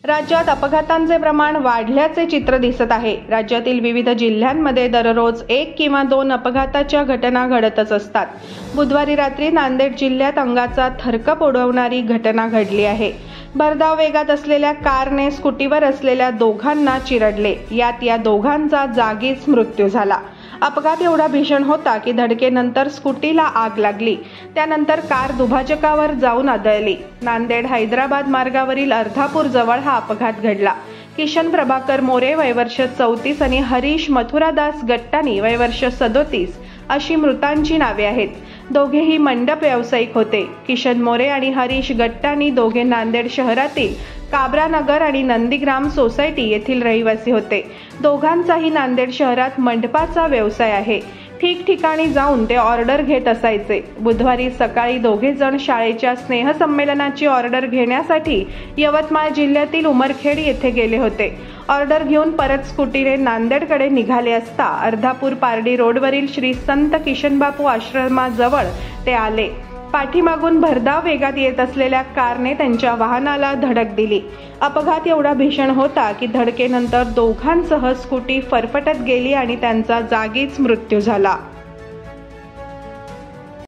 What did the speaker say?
राज्यात अपघातांचे प्रमाण वाढल्याचे चित्र दिसत आहे। राज्यातील विविध जिल्ह्यांमध्ये दररोज 1 किंवा 2 अपघाताच्या घटना घडतच असतात। बुधवारी रात्री नांदेड जिल्ह्यात अंगाचा थरकाप उडवणारी घटना घडली आहे। भरधाव वेगात असलेल्या कारने स्कूटीवर असलेल्या दोघांना चिरडले। यात या दोघांचा जागीच मृत्यू झाला। अपघात एवढा भीषण होता की धडकेनंतर स्कूटीला आग लागली। त्यानंतर कार दुभाजकावर जाऊन आदळली। नांदेड हैदराबाद मार्गावरील अर्धापूर जवळ हा अपघात घडला। किशन प्रभाकर मोरे वय वर्ष 34 आणि हरीश मथुरादास गट्टानी वय वर्ष 37 अशी मृतांची नावे आहेत। दोघेही मंडप व्यावसायिक होते। किशन मोरे आणि हरीश गट्टानी दोघे नांदेड शहरातील काबरानगर आणि नंदीग्राम सोसायटी येथील रहिवासी होते। दोघांचाही नांदेड शहरात मंडपाचा व्यवसाय आहे। ठिकठिकाणी जाऊन ते ऑर्डर घेत असायचे। बुधवारी सकाळी दोघे जण शाळेच्या स्नेहसंमेलनाची ऑर्डर घेण्यासाठी यवतमाळ जिल्ह्यातील उमरखेड येथे गेले होते। ऑर्डर घेऊन परत स्कूटीने नांदेडकडे निघाले असता अर्धापूर पारडी रोडवरील श्री संत किशनबापू आश्रमाजवळ ते आले। पाठीमागून भरधाव वेगात येत असलेल्या कारने त्यांच्या वाहनाला धडक दिली। अपघात एवढा भीषण होता की धडकेनंतर दोघांसह स्कूटी फरफटत गेली आणि त्यांचा जागीच मृत्यू झाला।